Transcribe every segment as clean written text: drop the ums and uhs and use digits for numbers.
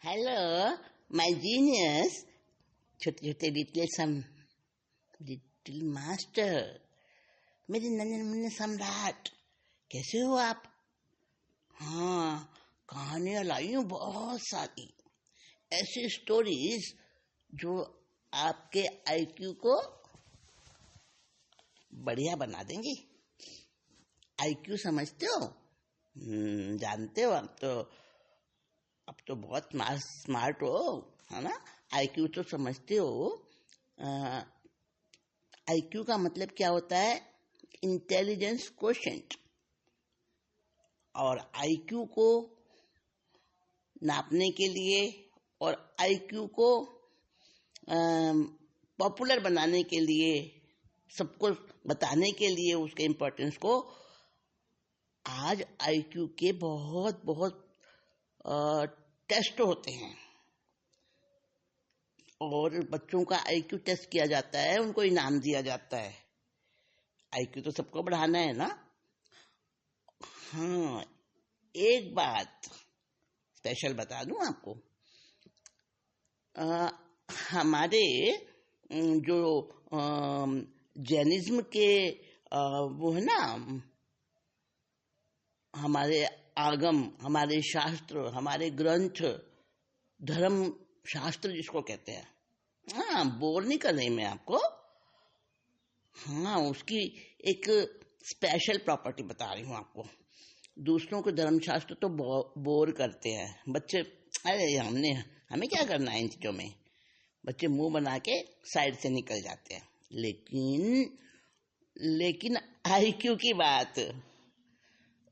Hello, my genius, छोटे छोटे little master, मेरे नन्हे मुन्ने सम्राट, कैसे हो आप? हाँ, कहानियां लाई हूँ बहुत सारी, ऐसी स्टोरीज जो आपके आईक्यू को बढ़िया बना देंगी। आईक्यू समझते हो? जानते हो? अब तो बहुत स्मार्ट हो, है ना? आईक्यू तो समझते हो। आईक्यू का मतलब क्या होता है? Intelligence quotient. और आईक्यू को नापने के लिए और आईक्यू को पॉपुलर बनाने के लिए, सबको बताने के लिए उसके इम्पोर्टेंस को, आज आईक्यू के बहुत बहुत टेस्ट होते हैं और बच्चों का आईक्यू टेस्ट किया जाता है, उनको इनाम दिया जाता है। आईक्यू तो सबको बढ़ाना है ना। हाँ, एक बात स्पेशल बता दूं आपको। हमारे जो जैनिज्म के वो है ना, हमारे आगम, हमारे शास्त्र, हमारे ग्रंथ, धर्म शास्त्र जिसको कहते हैं, हाँ, बोर नहीं कर रही मैं आपको। हाँ, उसकी एक स्पेशल प्रॉपर्टी बता रही हूँ आपको। दूसरों को धर्म शास्त्र तो बोर करते हैं बच्चे। अरे हमें क्या करना है इन चीजों में? बच्चे मुंह बना के साइड से निकल जाते हैं। लेकिन आईक्यू की बात,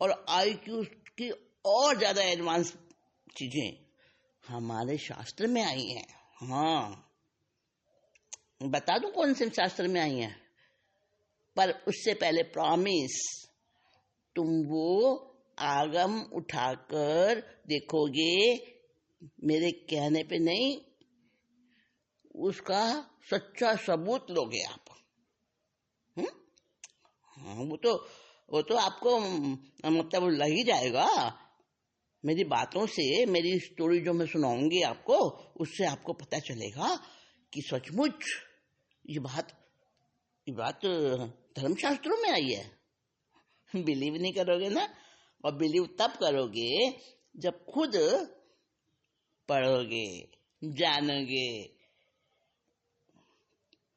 और आईक्यू की और ज्यादा एडवांस चीजें हमारे शास्त्र में आई हैं। हाँ, बता दूं कौन से शास्त्र में आई हैं, पर उससे पहले प्रॉमिस, तुम वो आगम उठाकर देखोगे, मेरे कहने पे नहीं, उसका सच्चा सबूत लोगे आप। हाँ, वो तो आपको मतलब लग ही जाएगा मेरी बातों से। मेरी स्टोरी जो मैं सुनाऊंगी आपको, उससे आपको पता चलेगा कि सचमुच ये बात धर्मशास्त्रों में आई है। बिलीव नहीं करोगे ना, और बिलीव तब करोगे जब खुद पढ़ोगे, जानोगे,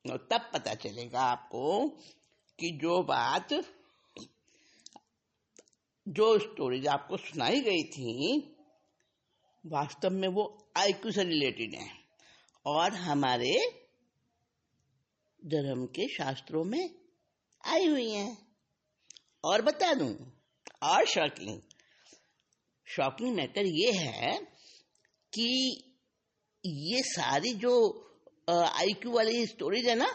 और तब पता चलेगा आपको कि जो स्टोरीज आपको सुनाई गई थी वास्तव में वो आईक्यू से रिलेटेड है और हमारे धर्म के शास्त्रों में आई हुई हैं। और बता दूं, और शॉकिंग मैटर ये है कि ये सारी जो आईक्यू वाली स्टोरीज है ना,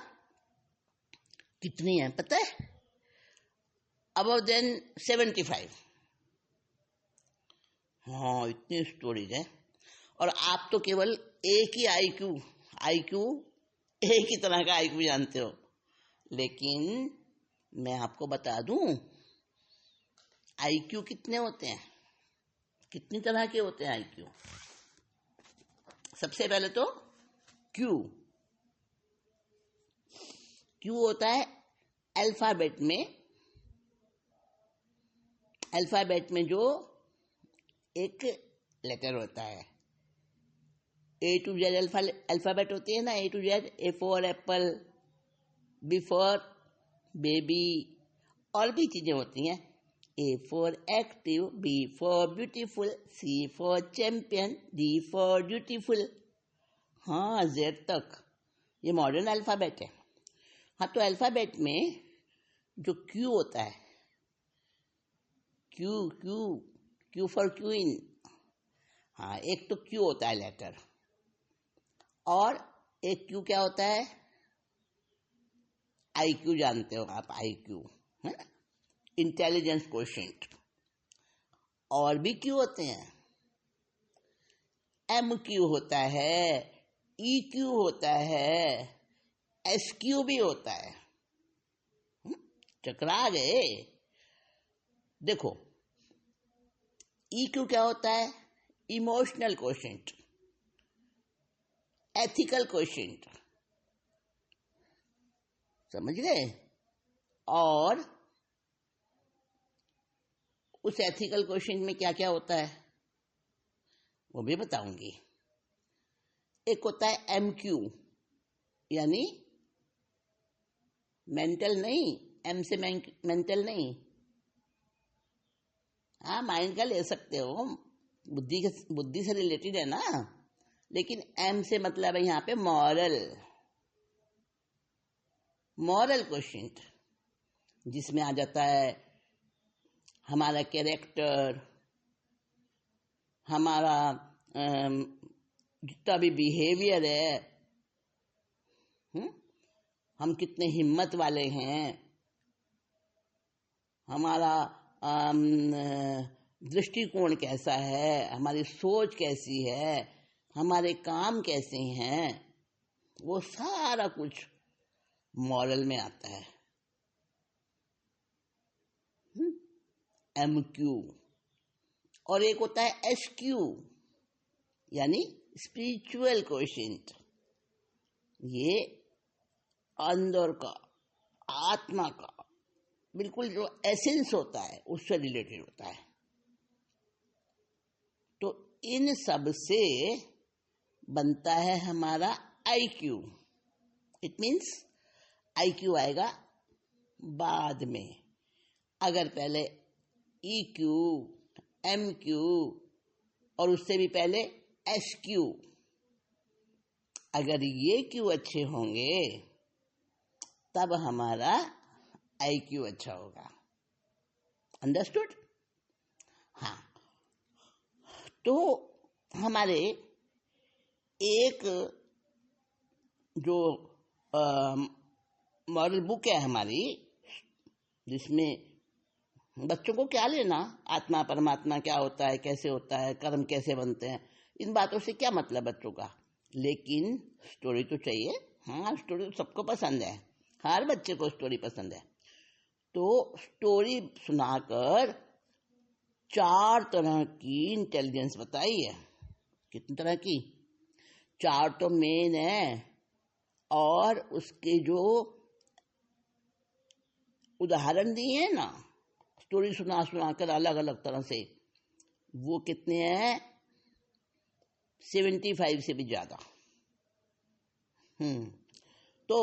कितनी है पता है? Above than 75। हाँ, इतनी स्टोरीज है। और आप तो केवल एक ही आईक्यू एक ही तरह का आईक्यू जानते हो। लेकिन मैं आपको बता दूं, आईक्यू कितने होते हैं, कितनी तरह के होते हैं आईक्यू। सबसे पहले तो क्यू होता है अल्फाबेट में जो एक लेटर होता है। A to Z अल्फाबेट होती है ना, A to Z। A for Apple, B for baby, और भी चीजें होती हैं। A for active, B for beautiful, C for champion, D for beautiful. हाँ, Z तक ये मॉडर्न अल्फाबेट है। हाँ, तो अल्फाबेट में जो Q होता है, क्यू फॉर क्वीन। हाँ, एक तो क्यू होता है लेटर, और एक क्यू क्या होता है? आईक्यू जानते हो आप, आईक्यू है ना, इंटेलिजेंस क्वोशेंट। और भी क्यू होते हैं, एम क्यू होता है, ई क्यू होता है, एस क्यू भी होता है। चकरा गए। देखो, ई क्यू क्या होता है? Emotional quotient. एथिकल क्वेश्चन, समझ गए। और उस एथिकल क्वेश्चन में क्या क्या होता है वो भी बताऊंगी। एक होता है एमक्यू, यानी मेंटल नहीं, एम से मेंटल नहीं, हाँ माइंड का ले सकते हो, बुद्धि से रिलेटेड है ना, लेकिन एम से मतलब है यहाँ पे मॉरल क्वेश्चन, जिसमें आ जाता है हमारा कैरेक्टर, हमारा जितना भी बिहेवियर है, हम कितने हिम्मत वाले हैं, हमारा दृष्टिकोण कैसा है, हमारी सोच कैसी है, हमारे काम कैसे हैं, वो सारा कुछ मॉरल में आता है। एमक्यू। और एक होता है एसक्यू, यानी स्पिरिचुअल क्वेश्चन, ये अंदर का, आत्मा का बिल्कुल जो एसेंस होता है उससे रिलेटेड होता है। तो इन सब से बनता है हमारा आईक्यू। इट मीन्स आईक्यू आएगा बाद में। अगर पहले ईक्यू, एमक्यू और उससे भी पहले एसक्यू, अगर ये क्यू अच्छे होंगे तब हमारा आईक्यू अच्छा होगा। अंडरस्टूड? हाँ। तो हमारे एक जो मॉरल बुक है हमारी, जिसमें बच्चों को क्या लेना, आत्मा परमात्मा क्या होता है, कैसे होता है, कर्म कैसे बनते हैं, इन बातों से क्या मतलब बच्चों का, लेकिन स्टोरी तो चाहिए। हाँ, स्टोरी तो सबको पसंद है, हर बच्चे को स्टोरी पसंद है। तो स्टोरी सुनाकर 4 तरह की इंटेलिजेंस बताई है। कितनी तरह की? 4 तो मेन है, और उसके जो उदाहरण दिए हैं ना, स्टोरी सुनाकर अलग अलग तरह से, वो कितने हैं? 75 से भी ज्यादा। तो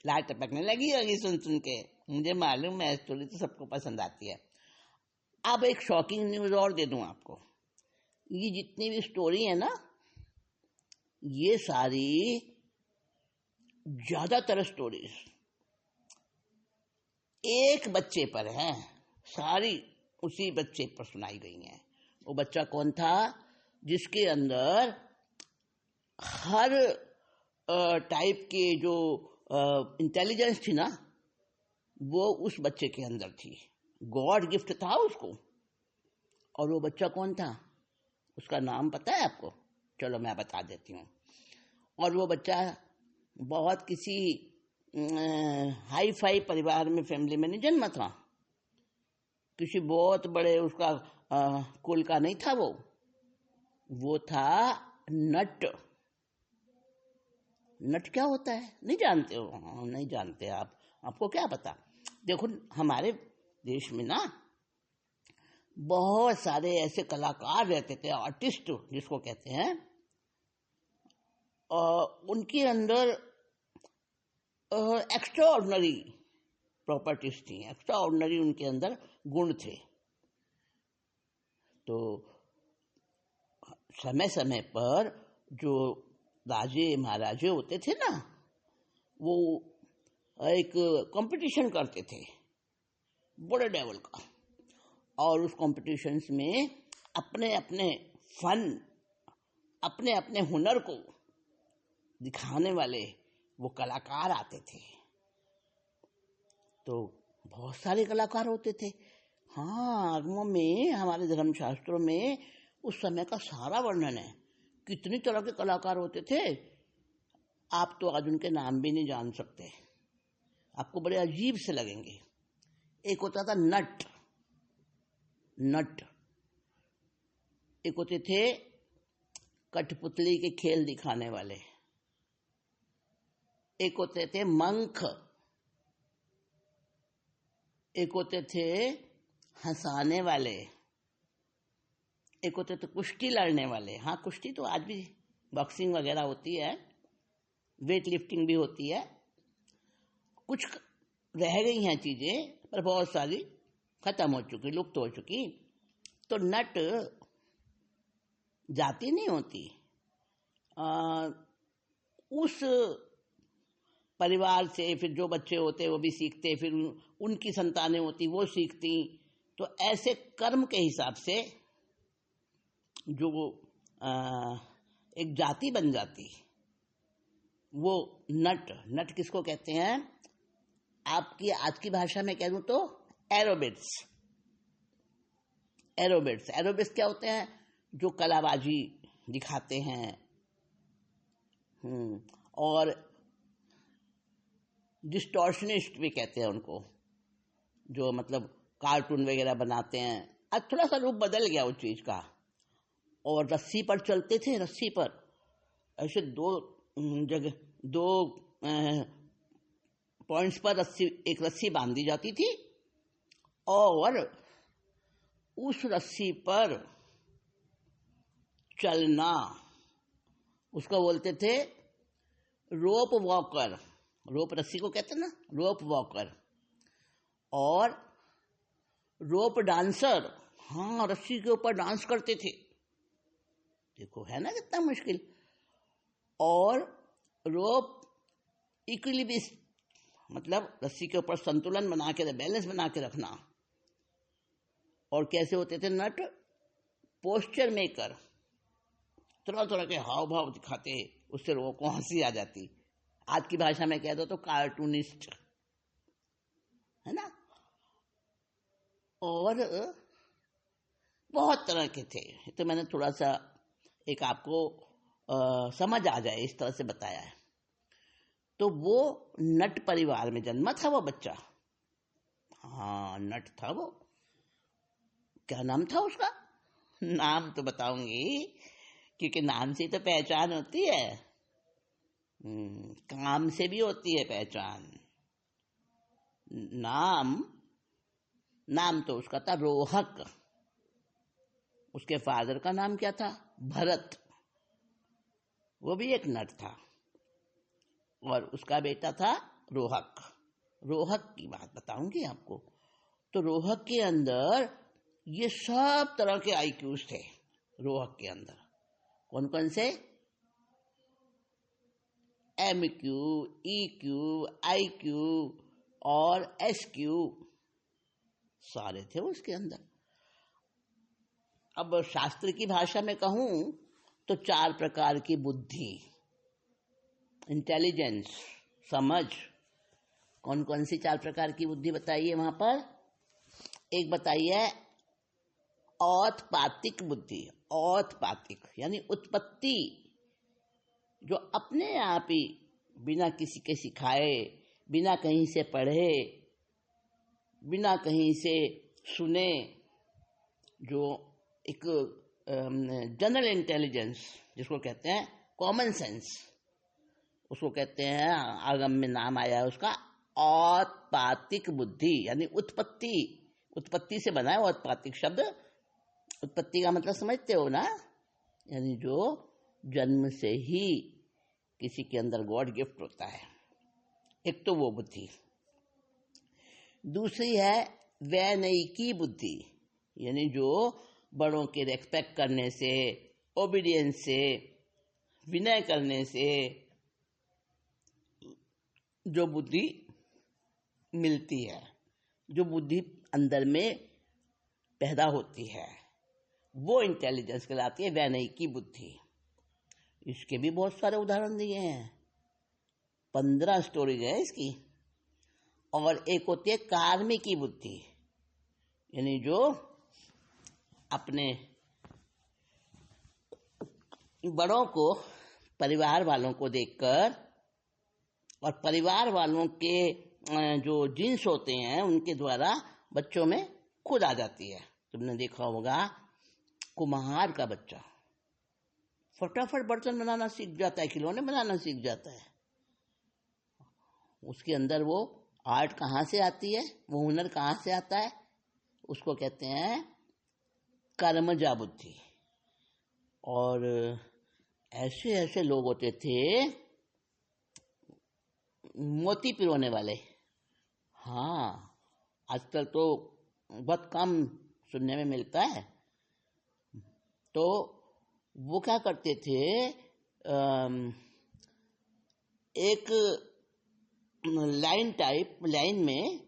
लाइट टपकने लगी होगी सुन के, मुझे मालूम है स्टोरी तो सबको पसंद आती है। अब एक शॉकिंग न्यूज और दे दूं आपको, ये जितनी भी स्टोरी है ना, ये सारी ज्यादातर स्टोरीज एक बच्चे पर है, सारी उसी बच्चे पर सुनाई गई हैं। वो बच्चा कौन था? जिसके अंदर हर टाइप के जो इंटेलिजेंस थी ना, वो उस बच्चे के अंदर थी, गॉड गिफ्ट था उसको। और वो बच्चा कौन था? उसका नाम पता है आपको? चलो मैं बता देती हूँ। और वो बच्चा बहुत किसी हाई फाई परिवार में, फैमिली में नहीं जन्मा था, किसी बहुत बड़े उसका कुल का नहीं था। वो था नट। नट क्या होता है नहीं जानते हो? नहीं जानते आप? आपको क्या पता। देखो, हमारे देश में ना बहुत सारे ऐसे कलाकार रहते थे, आर्टिस्ट जिसको कहते हैं, उनके अंदर एक्स्ट्रा ऑर्डिनरी प्रॉपर्टीज थी, एक्स्ट्रा ऑर्डिनरी उनके अंदर गुण थे। तो समय समय पर जो राजे महाराजे होते थे ना, वो एक कंपटीशन करते थे बड़े लेवल का, और उस कॉम्पिटिशन्स में अपने अपने फन, अपने अपने हुनर को दिखाने वाले वो कलाकार आते थे। तो बहुत सारे कलाकार होते थे। हाँ, आगमों में, हमारे धर्मशास्त्रों में उस समय का सारा वर्णन है। कितनी तरह के कलाकार होते थे, आप तो आज उनके नाम भी नहीं जान सकते, आपको बड़े अजीब से लगेंगे। एक होता था नट, एक होते थे कठपुतली के खेल दिखाने वाले, एक होते थे मंक, एक होते थे हंसाने वाले, एक होते थे कुश्ती लड़ने वाले। हाँ, कुश्ती तो आज भी बॉक्सिंग वगैरह होती है, वेट लिफ्टिंग भी होती है, कुछ रह गई हैं चीजें, पर बहुत सारी खत्म हो चुकी, लुप्त हो चुकी। तो नट जाति नहीं होती, उस परिवार से फिर जो बच्चे होते वो भी सीखते, फिर उनकी संतानें होती वो सीखती। तो ऐसे कर्म के हिसाब से जो एक जाति बन जाती, वो नट किसको कहते हैं? आपकी आज की भाषा में कह दूं तो एरोबिट्स। एरोबिट्स क्या होते हैं? जो कलाबाजी दिखाते हैं, और डिस्टॉर्शनिस्ट भी कहते हैं उनको, जो मतलब कार्टून वगैरह बनाते हैं। आज थोड़ा सा रूप बदल गया उस चीज का। और रस्सी पर चलते थे, रस्सी पर ऐसे दो पॉइंट्स पर एक रस्सी बांधी जाती थी, और उस रस्सी पर चलना, उसको बोलते थे रोप वॉकर। रोप रस्सी को कहते हैं ना, रोप वॉकर। और रोप डांसर, हाँ, रस्सी के ऊपर डांस करते थे। देखो है ना कितना मुश्किल। और रोप इक्विलिब्रिस्ट, मतलब रस्सी के ऊपर संतुलन बना के, बैलेंस बना के रखना। और कैसे होते थे नट? पोस्चर मेकर, तरह तरह के हाव भाव दिखाते, उससे लोगों को हंसी आ जाती। आज की भाषा में कह दो तो कार्टूनिस्ट, है ना। और बहुत तरह के थे, तो मैंने थोड़ा सा एक आपको समझ आ जाए इस तरह से बताया है। तो वो नट परिवार में जन्मा था वो बच्चा। हाँ, नट था वो। क्या नाम था उसका? नाम तो बताऊंगी, क्योंकि नाम से तो पहचान होती है, काम से भी होती है पहचान। नाम तो उसका था रोहक। उसके फादर का नाम क्या था? भरत। वो भी एक नट था, और उसका बेटा था रोहक। रोहक की बात बताऊंगी आपको। तो रोहक के अंदर ये सब तरह के आईक्यूज थे। रोहक के अंदर कौन कौन से? MQ, EQ, IQ और SQ, सारे थे उसके अंदर। अब शास्त्र की भाषा में कहूं तो 4 प्रकार की बुद्धि, इंटेलिजेंस, समझ। कौन कौन सी 4 प्रकार की बुद्धि बताइए वहां पर? एक बताइए औत्पातिक बुद्धि। औत्पातिक यानी उत्पत्ति, जो अपने आप ही बिना किसी के सिखाए, बिना कहीं से पढ़े, बिना कहीं से सुने, जो एक जनरल इंटेलिजेंस जिसको कहते हैं, कॉमन सेंस, उसको कहते हैं, आगम में नाम आया है उसका औत्पातिक बुद्धि, यानी उत्पत्ति से बना है औत्पातिक शब्द। उत्पत्ति का मतलब समझते हो ना? यानी जो जन्म से ही किसी के अंदर गॉड गिफ्ट होता है। एक तो वो बुद्धि। दूसरी है वैनयिकी बुद्धि, यानी जो बड़ों के रेस्पेक्ट करने से, ओबीडियंस से, विनय करने से जो बुद्धि मिलती है, जो बुद्धि अंदर में पैदा होती है, वो इंटेलिजेंस कहलाती है, वैनयिकी बुद्धि। इसके भी बहुत सारे उदाहरण दिए हैं, 15 स्टोरीज है इसकी। और एक होती है कार्मिकी बुद्धि, यानी जो अपने बड़ों को, परिवार वालों को देखकर, और परिवार वालों के जो जीन्स होते हैं उनके द्वारा बच्चों में खुद आ जाती है। तुमने देखा होगा कुम्हार का बच्चा, फटाफट बर्तन बनाना सीख जाता है, खिलौने बनाना सीख जाता है। उसके अंदर वो आर्ट कहाँ से आती है, वो हुनर कहाँ से आता है, उसको कहते हैं कर्मजा बुद्धि। और ऐसे ऐसे लोग होते थे मोती पिरोने वाले। हाँ, आजकल तो बहुत कम सुनने में मिलता है। तो वो क्या करते थे, एक लाइन में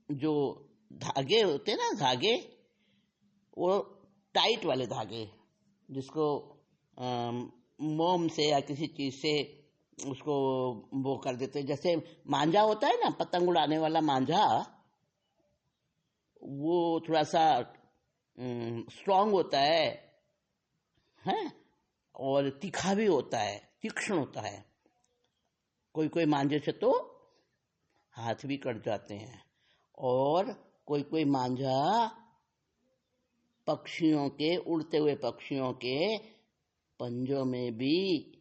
जो धागे होते हैं ना, धागे, वो टाइट वाले धागे, जिसको मोम से या किसी चीज से उसको वो कर देते, जैसे मांझा होता है ना, पतंग उड़ाने वाला मांझा, वो थोड़ा सा स्ट्रांग होता है और तीखा भी होता है, तीक्ष्ण होता है। कोई कोई मांझे से तो हाथ भी कट जाते हैं, और कोई कोई मांझा पक्षियों के, उड़ते हुए पक्षियों के पंजों में भी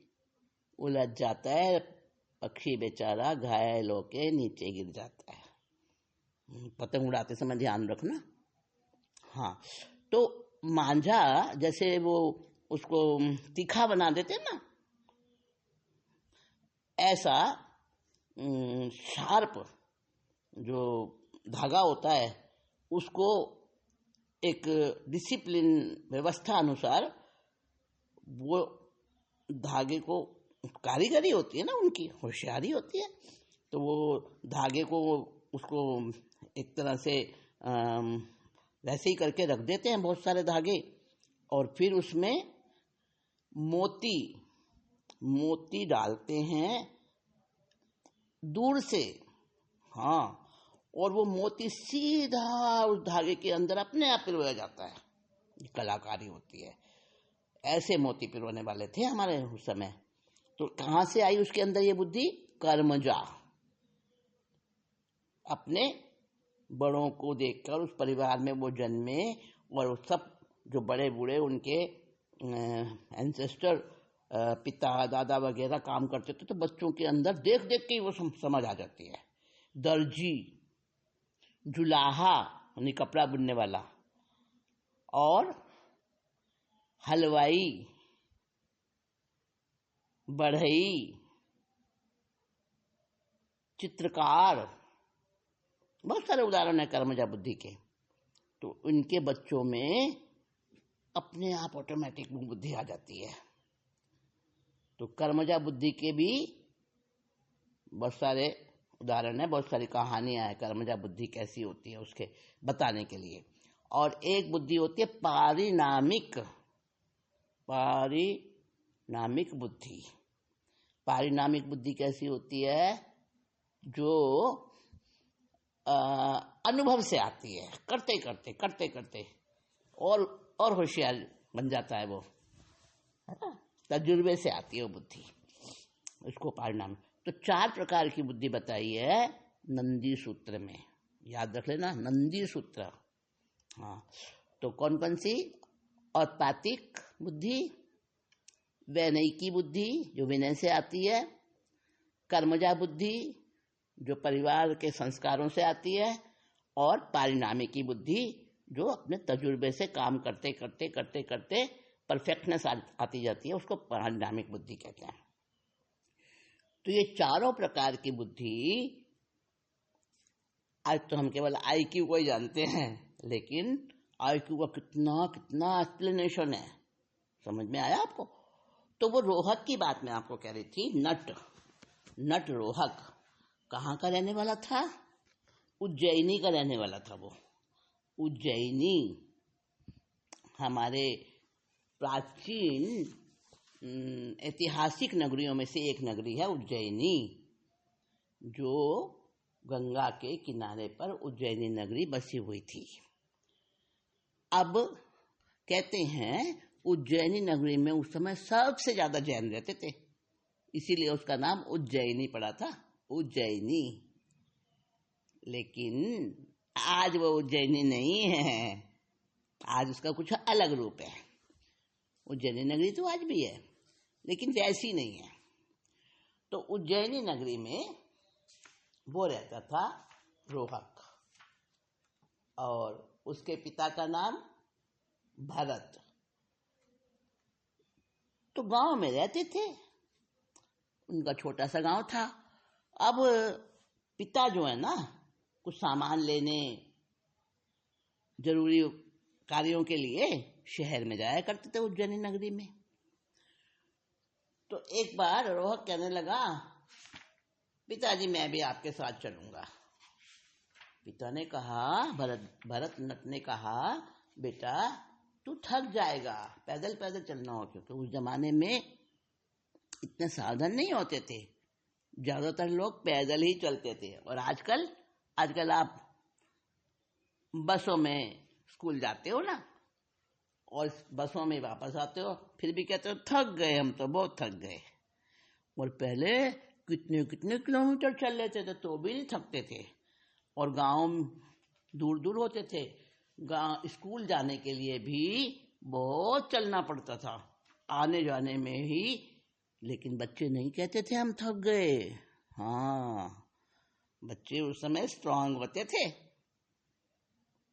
उलझ जाता है, पक्षी बेचारा घायल होके नीचे गिर जाता है। पतंग उड़ाते समय ध्यान रखना। हाँ, तो मांझा जैसे वो उसको तीखा बना देते ना, ऐसा शार्प जो धागा होता है उसको एक डिसिप्लिन, व्यवस्था अनुसार वो धागे को, कारीगरी होती है ना, उनकी होशियारी होती है, तो वो धागे को उसको एक तरह से वैसे ही करके रख देते हैं, बहुत सारे धागे, और फिर उसमें मोती डालते हैं दूर से। हाँ, और वो मोती सीधा उस धागे के अंदर अपने आप पिरोया जाता है। ये कलाकारी होती है। ऐसे मोती पिरोने वाले थे हमारे उस समय। तो कहाँ से आई उसके अंदर ये बुद्धि? कर्मजा। अपने बड़ों को देखकर उस परिवार में वो जन्मे, और वो सब जो बड़े बूढ़े उनके एंसेस्टर, पिता दादा वगैरह काम करते थे, तो बच्चों के अंदर देख देख के वो समझ आ जाती है। दर्जी, जुलाहा यानी कपड़ा बुनने वाला, और हलवाई, बढ़ई, चित्रकार, बहुत सारे उदाहरण है कर्मजा बुद्धि के। तो इनके बच्चों में अपने आप ऑटोमेटिक बुद्धि आ जाती है। तो कर्मजा बुद्धि के भी बहुत सारे उदाहरण है, बहुत सारी कहानियां हैं कर्मजा बुद्धि कैसी होती है उसके बताने के लिए। और एक बुद्धि होती है पारिनामिक बुद्धि। पारिनामिक बुद्धि कैसी होती है? जो अनुभव से आती है, करते करते और होशियार बन जाता है वो, है ना, तजुर्बे से आती है वो बुद्धि, उसको पारिणामिक। तो 4 प्रकार की बुद्धि बताई है नंदी सूत्र में, याद रख लेना, नंदी सूत्र। हाँ, तो कौन कौन सी? औत्पातिक बुद्धि, वैनयिकी बुद्धि जो विनय से आती है, कर्मजा बुद्धि जो परिवार के संस्कारों से आती है, और पारिणामिकी बुद्धि जो अपने तजुर्बे से काम करते करते परफेक्टनेस आती जाती है, उसको पारिणामिक बुद्धि कहते हैं। तो ये चारों प्रकार की बुद्धि, आज तो हम केवल IQ को ही जानते हैं, लेकिन IQ का कितना एक्सप्लेनेशन है, समझ में आया आपको? तो वो रोहक की बात मैं आपको कह रही थी, नट रोहक कहाँ का रहने वाला था? उज्जैनी का रहने वाला था वो। उज्जैनी हमारे प्राचीन ऐतिहासिक नगरियों में से एक नगरी है उज्जैनी, जो गंगा के किनारे पर उज्जैनी नगरी बसी हुई थी। अब कहते हैं उज्जैनी नगरी में उस समय सबसे ज्यादा जैन रहते थे, इसीलिए उसका नाम उज्जैनी पड़ा था, उज्जैनी। लेकिन आज वो उज्जैनी नहीं है, आज उसका कुछ अलग रूप है। उज्जैनी नगरी तो आज भी है, लेकिन वैसी नहीं है। तो उज्जैनी नगरी में वो रहता था रोहक, और उसके पिता का नाम भरत। तो गांव में रहते थे, उनका छोटा सा गांव था। अब पिता जो है ना, कुछ सामान लेने, जरूरी कार्यों के लिए शहर में जाया करते थे, उज्जैनी नगरी में। तो एक बार रोहक कहने लगा, पिताजी मैं भी आपके साथ चलूंगा। पिता ने कहा, भरत नट ने कहा, बेटा तू थक जाएगा, पैदल पैदल चलना हो, क्योंकि उस जमाने में इतने साधन नहीं होते थे, ज्यादातर लोग पैदल ही चलते थे। और आजकल आप बसों में स्कूल जाते हो ना, और बसों में वापस आते हो, फिर भी कहते हो थक गए, हम तो बहुत थक गए। और पहले कितने कितने किलोमीटर चल लेते थे तो भी नहीं थकते थे। और गांव दूर दूर होते थे, गांव स्कूल जाने के लिए भी बहुत चलना पड़ता था, आने जाने में ही। लेकिन बच्चे नहीं कहते थे हम थक गए। हाँ, बच्चे उस समय स्ट्रांग होते थे।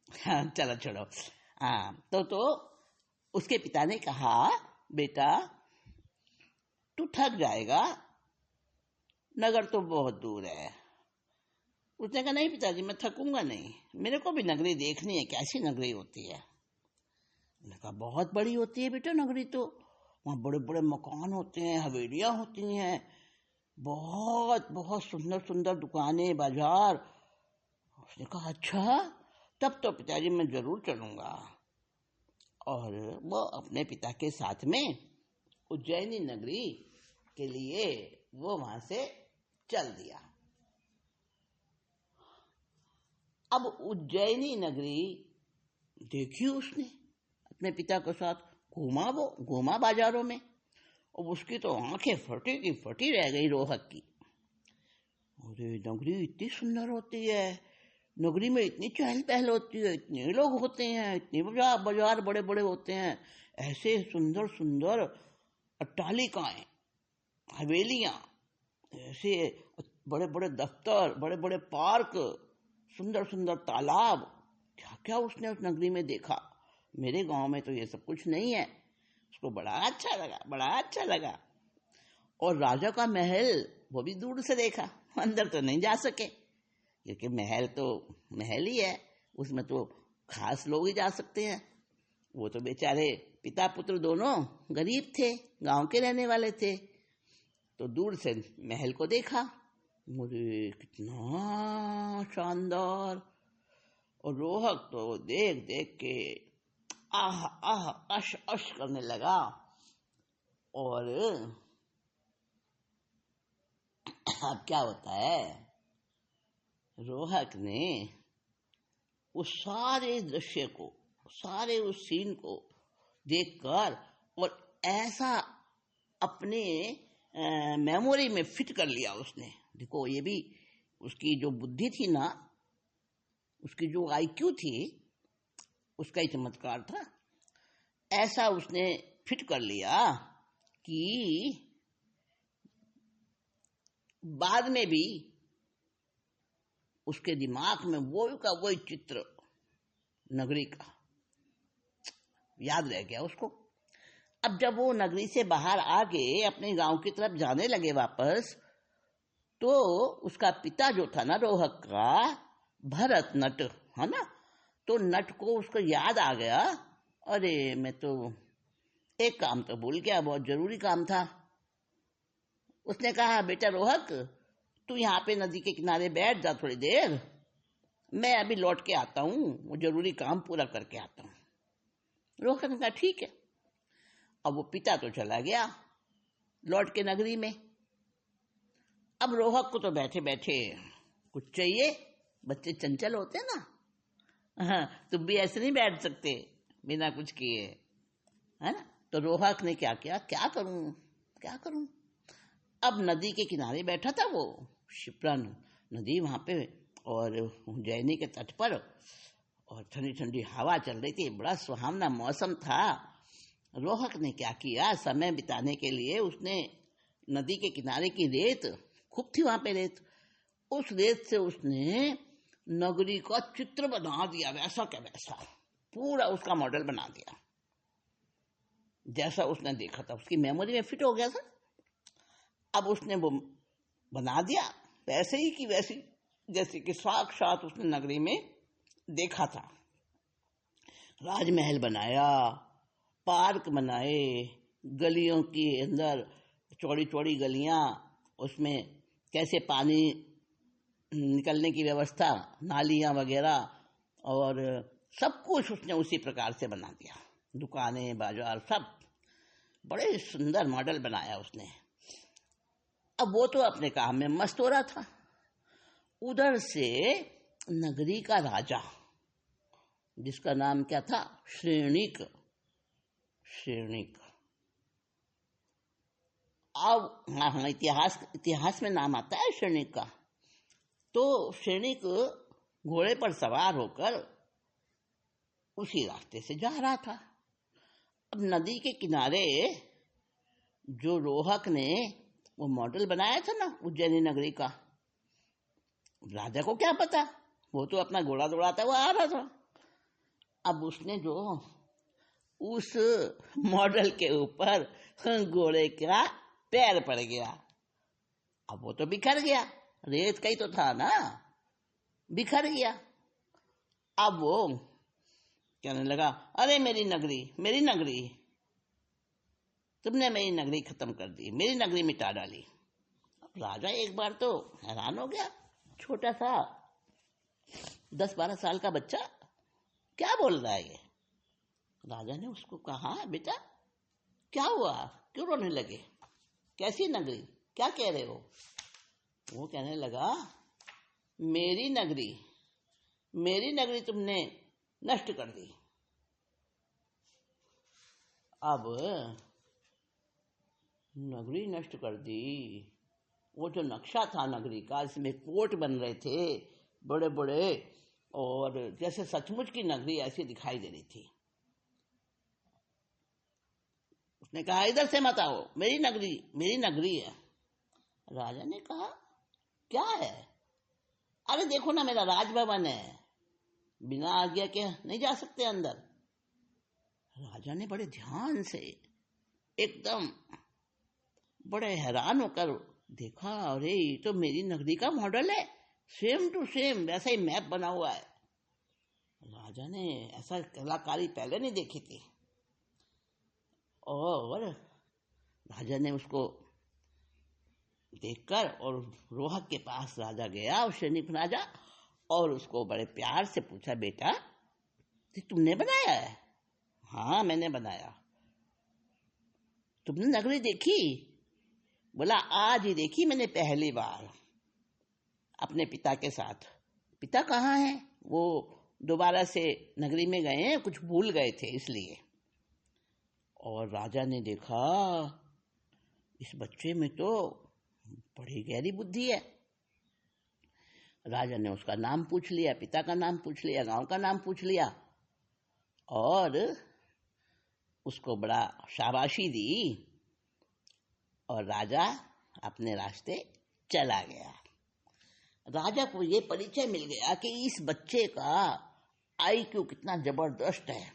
हाँ, चलो छोड़ो। हाँ, तो उसके पिता ने कहा, बेटा तू थक जाएगा, नगर तो बहुत दूर है। उसने कहा, नहीं पिताजी मैं थकूंगा नहीं, मेरे को भी नगरी देखनी है, कैसी नगरी होती है। मैंने कहा, बहुत बड़ी होती है बेटा नगरी तो, वहाँ बड़े बड़े मकान होते हैं, हवेलियाँ होती हैं, बहुत बहुत सुंदर सुंदर दुकानें, बाजार। उसने कहा, अच्छा तब तो पिताजी मैं जरूर चलूंगा। और वो अपने पिता के साथ में उज्जैनी नगरी के लिए वो वहां से चल दिया। अब उज्जैनी नगरी देखी उसने, अपने पिता के साथ घूमा बाजारों में, और उसकी तो आंखें फटी की फटी रह गई रोहक की। अरे नगरी इतनी सुंदर होती है, नगरी में इतनी चहल पहल होती है, इतने लोग होते हैं, इतने बाजार बड़े बड़े होते हैं, ऐसे सुंदर सुंदर अट्टालिकाएं, हवेलियां, ऐसे बड़े बड़े दफ्तर, बड़े बड़े पार्क, सुंदर सुंदर तालाब। क्या क्या उसने उस नगरी में देखा। मेरे गांव में तो ये सब कुछ नहीं है। उसको बड़ा अच्छा लगा। और राजा का महल वो भी दूर से देखा, अंदर तो नहीं जा सके, क्योंकि महल तो महल ही है, उसमें तो खास लोग ही जा सकते हैं। वो तो बेचारे पिता पुत्र दोनों गरीब थे, गांव के रहने वाले थे। तो दूर से महल को देखा, मुझे कितना शानदार। और रोहक तो देख देख के आह आह अश अश करने लगा। और अब क्या होता है, रोहक ने उस सारे दृश्य को, सारे उस सीन को देखकर और ऐसा अपने मेमोरी में फिट कर लिया उसने। देखो, ये भी उसकी जो बुद्धि थी ना, उसकी जो आईक्यू थी, उसका ही चमत्कार था। ऐसा उसने फिट कर लिया कि बाद में भी उसके दिमाग में वो का वही चित्र नगरी का याद रह गया उसको। अब जब वो नगरी से बाहर आके अपने गांव की तरफ जाने लगे वापस, तो उसका पिता जो था ना रोहक का, भरत नट, है ना, तो नट को उसको याद आ गया, अरे मैं तो एक काम तो भूल गया, बहुत जरूरी काम था। उसने कहा, बेटा रोहक तू यहाँ पे नदी के किनारे बैठ जा थोड़ी देर, मैं अभी लौट के आता हूँ, वो जरूरी काम पूरा करके आता हूँ। रोहक ने कहा ठीक है। अब वो पिता तो चला गया लौट के नगरी में। अब रोहक को तो बैठे बैठे कुछ चाहिए, बच्चे चंचल होते हैं ना, हाँ, तुम भी ऐसे नहीं बैठ सकते बिना कुछ किए, है ना। तो रोहक ने क्या किया, क्या करूं। अब नदी के किनारे बैठा था वो, शिप्रा नदी वहां पे, और उज्जैनी के तट पर, और ठंडी ठंडी हवा चल रही थी, बड़ा सुहावना मौसम था। रोहक ने क्या किया, समय बिताने के लिए उसने नदी के किनारे की रेत, खूब थी वहां पे रेत, उस रेत से उसने नगरी का चित्र बना दिया, वैसा क्या वैसा, पूरा उसका मॉडल बना दिया जैसा उसने देखा था, उसकी मेमोरी में फिट हो गया था। अब उसने वो बना दिया वैसे ही कि वैसी, जैसे कि साक्षात उसने नगरी में देखा था। राजमहल बनाया, पार्क बनाए, गलियों के अंदर चौड़ी चौड़ी गलियां, उसमें कैसे पानी निकलने की व्यवस्था, नालियां वगैरह, और सब कुछ उसने उसी प्रकार से बना दिया। दुकानें, बाजार, सब बड़े सुंदर मॉडल बनाया उसने। अब वो तो अपने काम में मस्त हो रहा था। उधर से नगरी का राजा, जिसका नाम क्या था, श्रेणिक। अब हाँ, इतिहास में नाम आता है श्रेणिक का। तो श्रेणिक घोड़े पर सवार होकर उसी रास्ते से जा रहा था। अब नदी के किनारे जो रोहक ने वो मॉडल बनाया था ना उज्जैनी नगरी का, राजा को क्या पता, वो तो अपना घोड़ा दौड़ाता हुआ आ रहा था। अब उसने जो उस मॉडल के ऊपर घोड़े का पैर पड़ गया, अब वो तो बिखर गया, रेत का ही तो था ना, बिखर गया। अब वो कहने लगा, अरे मेरी नगरी, तुमने मेरी नगरी खत्म कर दी, मेरी नगरी मिटा डाली। अब राजा एक बार तो हैरान हो गया, छोटा सा 10-12 साल का बच्चा क्या बोल रहा है ये। राजा ने उसको कहा, बेटा क्या हुआ, क्यों रोने लगे, कैसी नगरी, क्या कह रहे हो। वो कहने लगा, मेरी नगरी तुमने नष्ट कर दी। अब नगरी नष्ट कर दी, वो जो नक्शा था नगरी का, इसमें कोर्ट बन रहे थे बड़े बड़े, और जैसे सचमुच की नगरी ऐसी दिखाई दे रही थी। उसने कहा, इधर से मत आओ, मेरी नगरी है। राजा ने कहा, क्या है, अरे देखो ना मेरा राजभवन है, बिना आज्ञा के नहीं जा सकते अंदर। राजा ने बड़े ध्यान से एकदम बड़े हैरान होकर देखा, अरे ये तो मेरी नगरी का मॉडल है, सेम टू सेम वैसा ही मैप बना हुआ है। राजा ने ऐसा कलाकारी पहले नहीं देखी थी, और राजा ने उसको देखकर और रोहक के पास राजा गया, और सैनिक राजा, और उसको बड़े प्यार से पूछा, बेटा तुमने बनाया है। हाँ मैंने बनाया। तुमने नगरी देखी। बोला, आज ही देखी मैंने पहली बार अपने पिता के साथ। पिता कहाँ हैं, वो दोबारा से नगरी में गए हैं, कुछ भूल गए थे इसलिए। और राजा ने देखा, इस बच्चे में तो बड़ी गहरी बुद्धि है। राजा ने उसका नाम पूछ लिया, पिता का नाम पूछ लिया, गांव का नाम पूछ लिया, और उसको बड़ा शाबाशी दी, और राजा अपने रास्ते चला गया। राजा को ये परिचय मिल गया कि इस बच्चे का IQ कितना जबरदस्त है।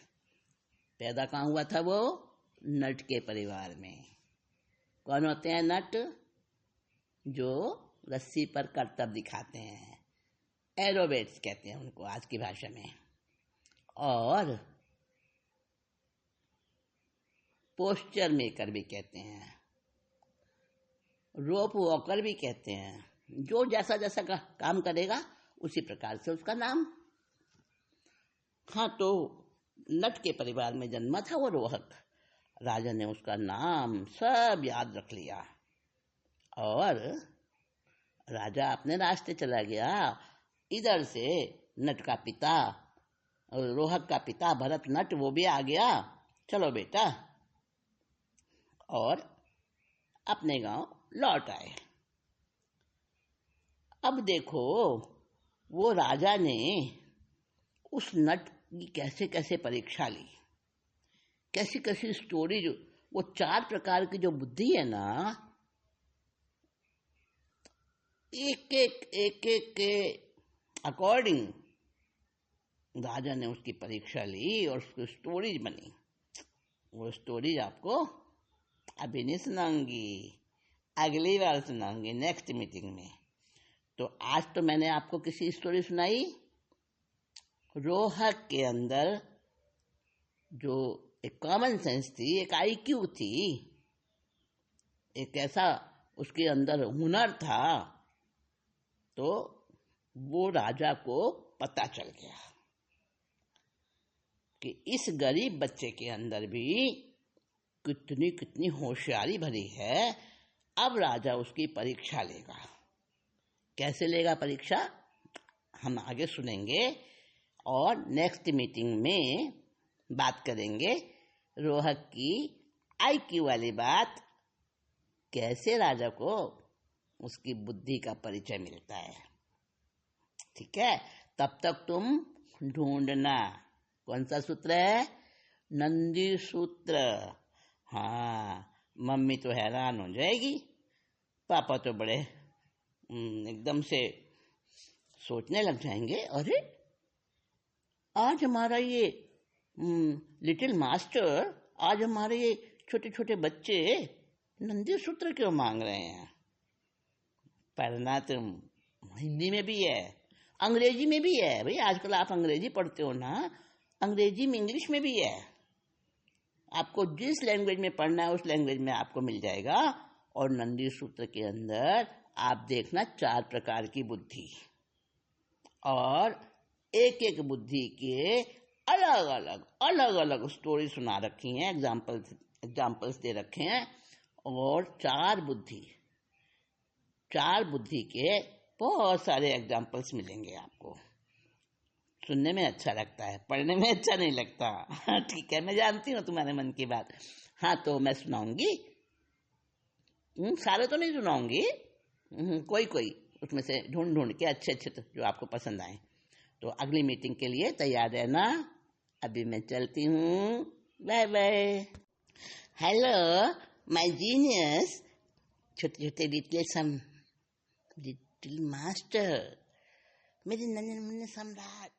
पैदा कहाँ हुआ था वो, नट के परिवार में। कौन होते हैं नट, जो रस्सी पर करतब दिखाते हैं, एरोबेट्स कहते हैं उनको आज की भाषा में, और पोस्चर मेकर भी कहते हैं, रोप वॉकर भी कहते हैं। जो जैसा जैसा का काम करेगा उसी प्रकार से उसका नाम। हाँ, तो नट के परिवार में जन्मा था वो रोहक। राजा ने उसका नाम सब याद रख लिया, और राजा अपने रास्ते चला गया। इधर से नट का पिता, रोहक का पिता भरत नट, वो भी आ गया, चलो बेटा, और अपने गांव लौट आए। अब देखो, वो राजा ने उस नट की कैसे कैसे परीक्षा ली, कैसी कैसी स्टोरी, जो वो 4 प्रकार की जो बुद्धि है ना, एक एक के अकॉर्डिंग राजा ने उसकी परीक्षा ली और उसकी स्टोरीज बनी। वो स्टोरीज आपको अभी नहीं सुनाऊंगी, अगली बार सुनाऊंगी नेक्स्ट मीटिंग में। तो आज तो मैंने आपको किसी स्टोरी सुनाई, रोहक के अंदर जो एक कॉमन सेंस थी, एक आईक्यू थी, एक ऐसा उसके अंदर हुनर था, तो वो राजा को पता चल गया कि इस गरीब बच्चे के अंदर भी कितनी कितनी होशियारी भरी है। अब राजा उसकी परीक्षा लेगा। कैसे लेगा परीक्षा, हम आगे सुनेंगे और नेक्स्ट मीटिंग में बात करेंगे। रोहक की आईक्यू वाली बात, कैसे राजा को उसकी बुद्धि का परिचय मिलता है। ठीक है, तब तक तुम ढूंढना कौन सा सूत्र है, नंदी सूत्र। हाँ, मम्मी तो हैरान हो जाएगी, पापा तो बड़े एकदम से सोचने लग जाएंगे, अरे आज हमारा ये लिटिल मास्टर, आज हमारे ये छोटे छोटे बच्चे नंदी सूत्र क्यों मांग रहे हैं। पढ़ना तो हिंदी में भी है, अंग्रेजी में भी है भाई, आजकल आप अंग्रेजी पढ़ते हो ना, अंग्रेजी में इंग्लिश में भी है। आपको जिस लैंग्वेज में पढ़ना है उस लैंग्वेज में आपको मिल जाएगा। और नंदी सूत्र के अंदर आप देखना 4 प्रकार की बुद्धि, और एक एक बुद्धि के अलग अलग स्टोरी सुना रखी हैं, एग्जाम्पल्स दे रखे हैं। और 4 बुद्धि के बहुत सारे एग्जाम्पल्स मिलेंगे आपको। सुनने में अच्छा लगता है, पढ़ने में अच्छा नहीं लगता। ठीक है, मैं जानती हूँ तुम्हारे मन की बात। हाँ, तो मैं सुनाऊंगी, सारे तो नहीं सुनाऊंगी, कोई कोई उसमें से ढूंढ के अच्छे जो आपको पसंद आए। तो अगली मीटिंग के लिए तैयार रहना। अभी मैं चलती हूँ, bye bye. Hello my genius, छोटे छोटे लिटिल मास्टर, मेरे नन्हे मुन्ने सम्राट।